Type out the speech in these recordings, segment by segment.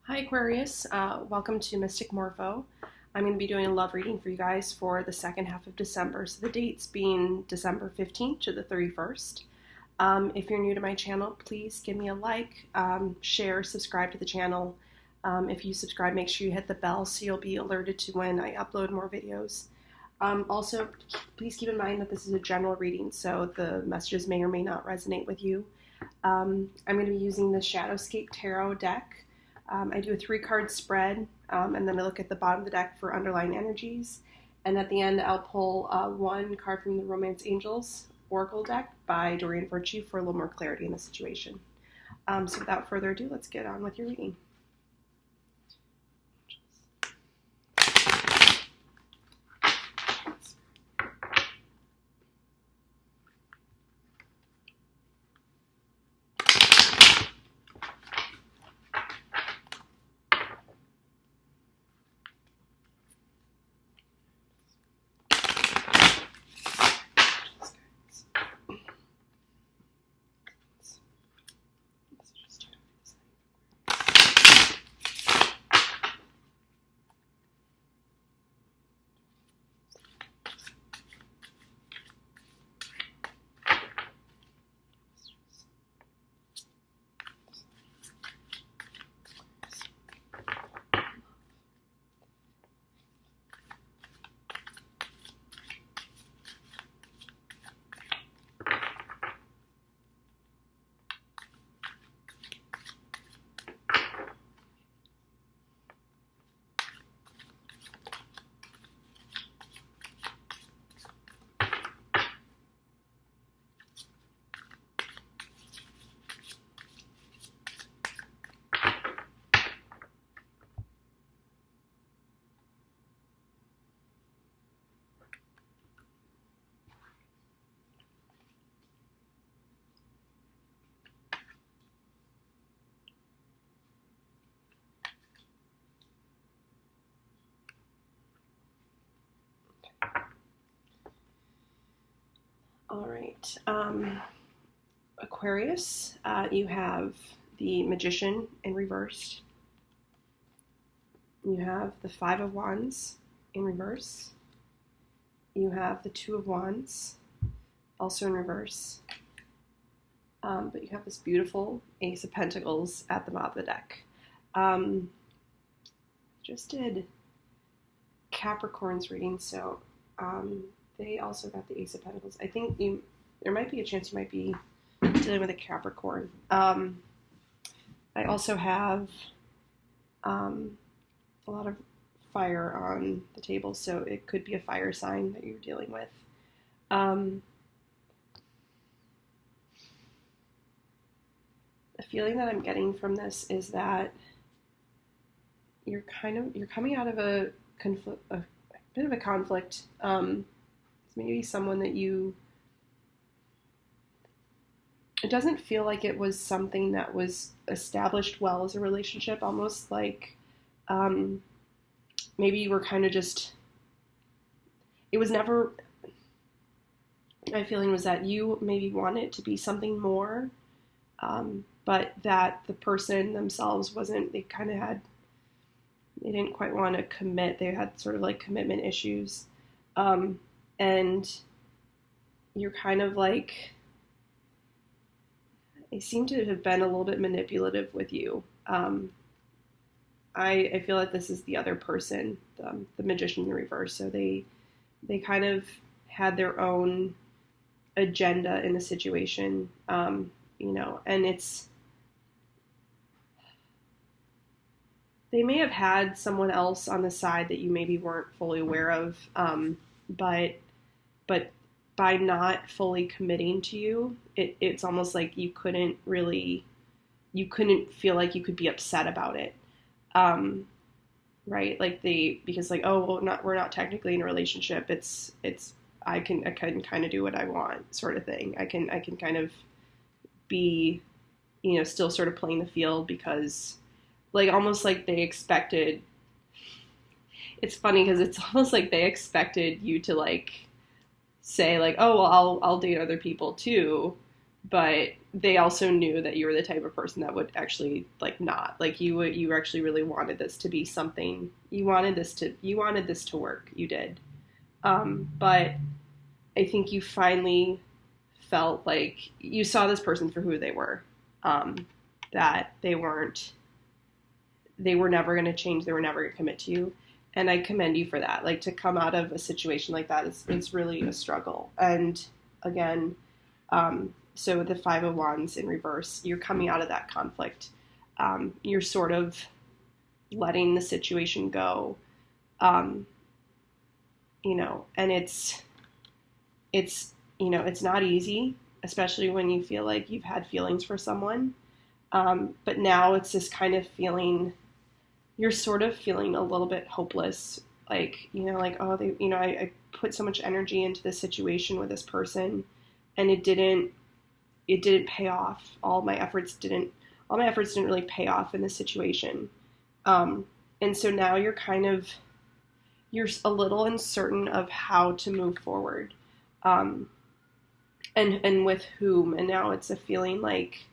Hi Aquarius, welcome to Mystic Morpho. I'm going to be doing a love reading for you guys for the second half of December, so the dates being December 15th to the 31st. If you're new to my channel, please give me a like, share, subscribe to the channel. If you subscribe, make sure you hit the bell so you'll be alerted to when I upload more videos. Also, please keep in mind that this is a general reading, so the messages may or may not resonate with you. I'm going to be using the Shadowscapes Tarot deck. I do a 3-card spread, and then I look at the bottom of the deck for underlying energies. And at the end, I'll pull one card from the Romance Angels Oracle deck by Doreen for a little more clarity in the situation. So without further ado, let's get on with your reading. All right, Aquarius, you have the Magician in reverse. You have the 5 of Wands in reverse. You have the 2 of Wands, also in reverse. But you have this beautiful Ace of Pentacles at the bottom of the deck. Just did Capricorn's reading, so they also got the Ace of Pentacles. I think there might be a chance you might be dealing with a Capricorn. I also have a lot of fire on the table, so it could be a fire sign that you're dealing with. The feeling that I'm getting from this is that you're coming out of a bit of a conflict. Maybe someone that it doesn't feel like it was something that was established well as a relationship, almost like maybe you were kind of just, it was never, my feeling was that you maybe wanted it to be something more, but that the person themselves wasn't, they didn't quite want to commit. They had sort of like commitment issues. And you're kind of like, they seem to have been a little bit manipulative with you. I feel like this is the other person, the Magician in reverse. So they kind of had their own agenda in the situation, and they may have had someone else on the side that you maybe weren't fully aware of, but by not fully committing to you, it's almost like you couldn't feel like you could be upset about it, right? Like because oh, well, we're not technically in a relationship. I can kind of do what I want, sort of thing. I can kind of be, still sort of playing the field because, like, almost like they expected. It's funny because it's almost like they expected you to like say like, oh, well, I'll date other people too, but they also knew that you were the type of person that would actually like not like you actually really wanted this to be something. You wanted this to work. You did. But I think you finally felt like you saw this person for who they were. That they were never going to change. They were never going to commit to you. And I commend you for that. Like, to come out of a situation like that it's really a struggle. And again, so the Five of Wands in reverse, you're coming out of that conflict. You're sort of letting the situation go. And it's not easy, especially when you feel like you've had feelings for someone. But now it's this kind of feeling, you're sort of feeling a little bit hopeless. Like, oh, I put so much energy into this situation with this person and it didn't pay off. All my efforts didn't really pay off in this situation. And so now you're a little uncertain of how to move forward. And with whom. And now it's a feeling like,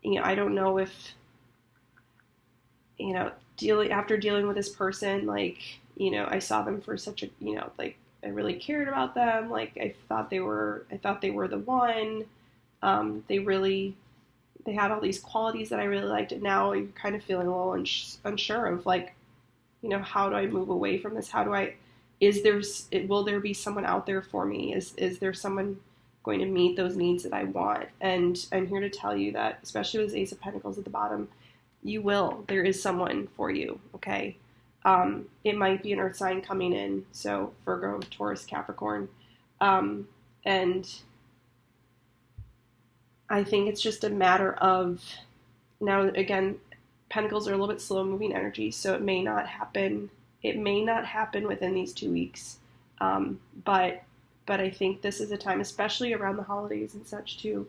I don't know if, after dealing with this person, like, I saw them for such a, like, I really cared about them. Like, I thought they were the one. They had all these qualities that I really liked. And now you're kind of feeling a little unsure of, like, how do I move away from this? Will there be someone out there for me? Is there someone going to meet those needs that I want? And I'm here to tell you that, especially with this Ace of Pentacles at the bottom, you will. There is someone for you, okay? It might be an earth sign coming in, so Virgo, Taurus, Capricorn. And I think it's just a matter of, now again, Pentacles are a little bit slow moving energy, so it may not happen. It may not happen within these 2 weeks. But I think this is a time, especially around the holidays and such, to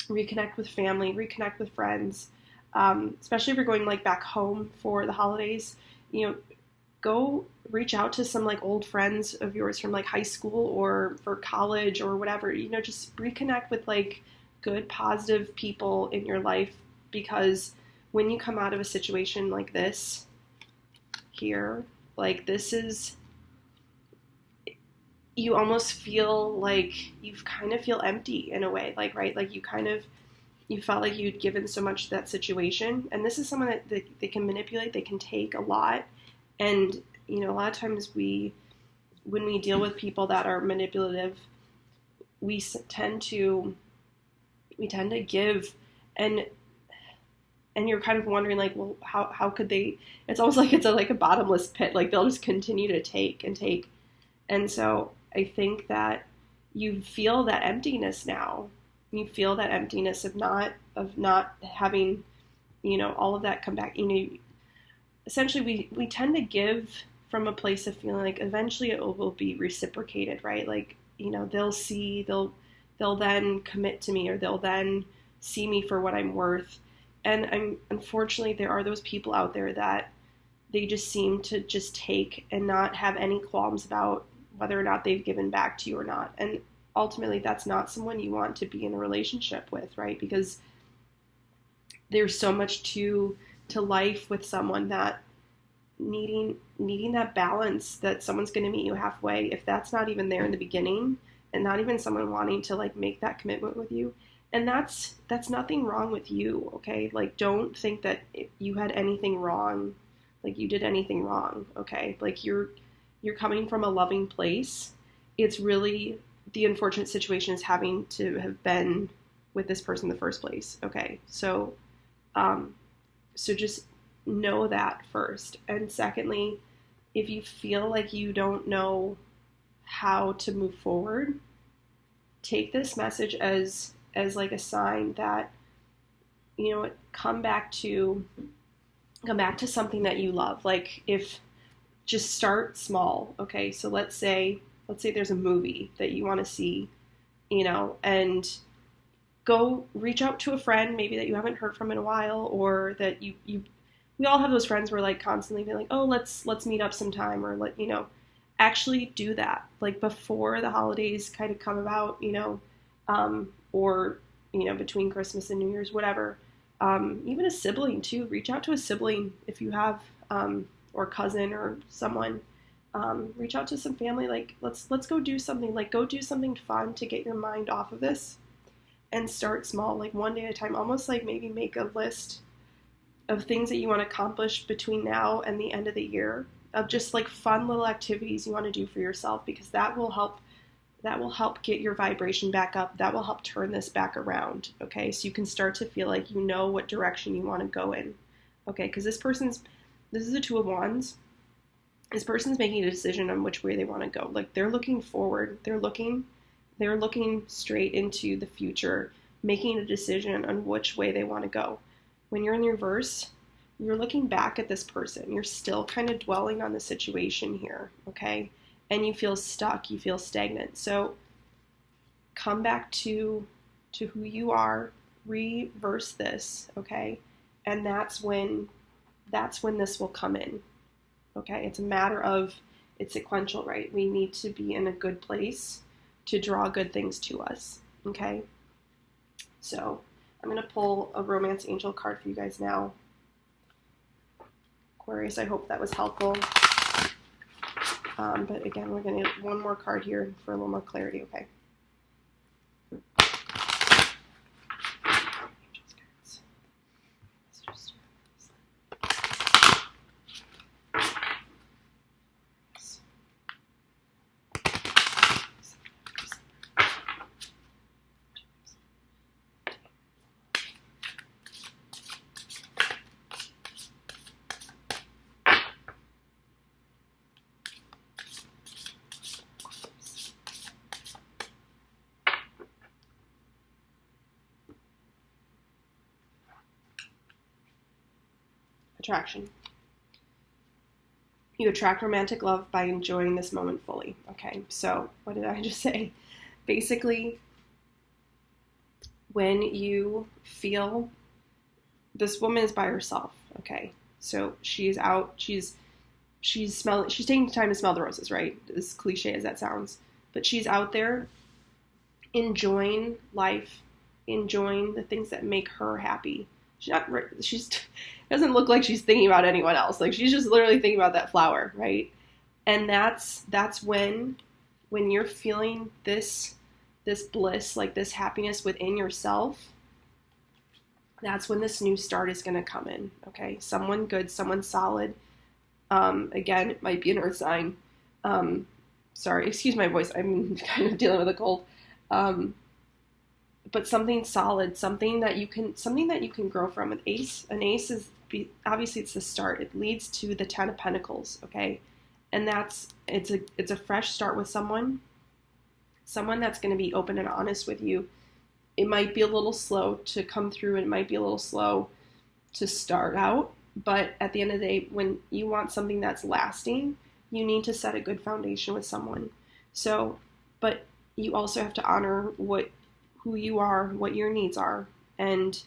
reconnect with family, reconnect with friends, especially if you're going like back home for the holidays. Go reach out to some like old friends of yours from like high school or for college or whatever. Just reconnect with like good, positive people in your life, because when you come out of a situation like this here, like this is, you almost feel like you kind of feel empty in a way, like, right? Like you felt like you'd given so much to that situation. And this is someone that they can manipulate, they can take a lot. And, a lot of times when we deal with people that are manipulative, we tend to give, and you're kind of wondering, like, well, how could they, it's almost like it's like a bottomless pit. Like, they'll just continue to take and take. And so I think that you feel that emptiness now. You feel that emptiness of not having, all of that come back. Essentially we tend to give from a place of feeling like eventually it will be reciprocated, right? Like, they'll then commit to me, or they'll then see me for what I'm worth. And unfortunately, there are those people out there that they just seem to just take and not have any qualms about whether or not they've given back to you or not. And ultimately, that's not someone you want to be in a relationship with, right? Because there's so much to life with someone that needing that balance, that someone's going to meet you halfway. If that's not even there in the beginning, and not even someone wanting to like make that commitment with you, and that's nothing wrong with you, okay? Like, don't think that you had anything wrong, like you did anything wrong, okay? Like, you're coming from a loving place. It's really, the unfortunate situation is having to have been with this person in the first place, okay? So just know that first. And secondly, if you feel like you don't know how to move forward, take this message as like a sign that, come back to something that you love. Like, if just start small, okay? So let's say there's a movie that you want to see, and go reach out to a friend maybe that you haven't heard from in a while, or that we all have those friends where like constantly being like, oh, let's meet up sometime, or actually do that. Like, before the holidays kind of come about, or, you know, between Christmas and New Year's, whatever. Even a sibling too. Reach out to a sibling if you have, or cousin or someone. Reach out to some family. Like, let's go do something. Like, go do something fun to get your mind off of this, and start small, like one day at a time. Almost like maybe make a list of things that you want to accomplish between now and the end of the year, of just like fun little activities you want to do for yourself, because that will help get your vibration back up. That will help turn this back around. Okay, so you can start to feel like you know what direction you want to go in. Okay, because this is a Two of Wands. This person's making a decision on which way they want to go. Like, they're looking forward. They're looking straight into the future, making a decision on which way they want to go. When you're in the reverse, you're looking back at this person. You're still kind of dwelling on the situation here, okay? And you feel stuck. You feel stagnant. So come back to who you are. Reverse this, okay? And that's when this will come in, okay? It's a matter of, it's sequential, right? We need to be in a good place to draw good things to us, okay? So I'm going to pull a romance angel card for you guys now. Aquarius, I hope that was helpful. But again, we're going to get one more card here for a little more clarity, okay? Attraction. You attract romantic love by enjoying this moment fully. Okay, so what did I just say? Basically, when you feel this woman is by herself, okay, so she's out, she's taking the time to smell the roses, right? As cliche as that sounds, but she's out there enjoying life, enjoying the things that make her happy. She doesn't look like she's thinking about anyone else. Like, she's just literally thinking about that flower, right? And that's when you're feeling this bliss, like this happiness within yourself, that's when this new start is going to come in, okay? Someone good, someone solid. Again, it might be an earth sign. Sorry, excuse my voice. I'm kind of dealing with a cold. But something solid, something that you can grow from. An ace is obviously it's the start. It leads to the 10 of Pentacles, okay? And it's a fresh start with someone that's going to be open and honest with you. It might be a little slow to come through, and it might be a little slow to start out, but at the end of the day, when you want something that's lasting, you need to set a good foundation with someone. So, but you also have to honor who you are, what your needs are, and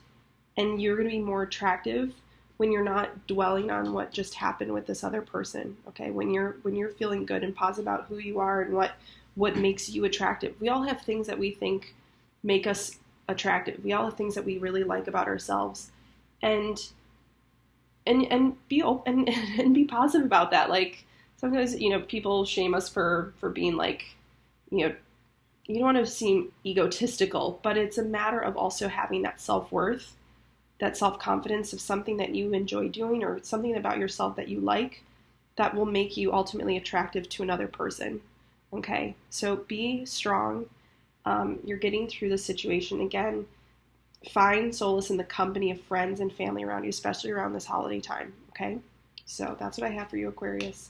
you're going to be more attractive when you're not dwelling on what just happened with this other person, okay? When you're feeling good and positive about who you are and what makes you attractive. We all have things that we think make us attractive. We all have things that we really like about ourselves, and be open and be positive about that. Like, sometimes, you know, people shame us for being like, you know, you don't want to seem egotistical, but it's a matter of also having that self-worth, that self-confidence of something that you enjoy doing, or something about yourself that you like, that will make you ultimately attractive to another person. Okay, so be strong. You're getting through the situation. Again, find solace in the company of friends and family around you, especially around this holiday time. Okay, so that's what I have for you, Aquarius.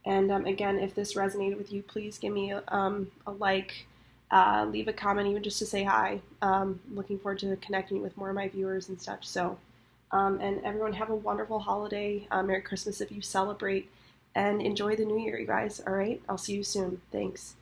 And again, if this resonated with you, please give me a like. Leave a comment, even just to say hi. Looking forward to connecting with more of my viewers and such. So, and everyone have a wonderful holiday. Merry Christmas if you celebrate, and enjoy the new year, you guys. All right, I'll see you soon. Thanks.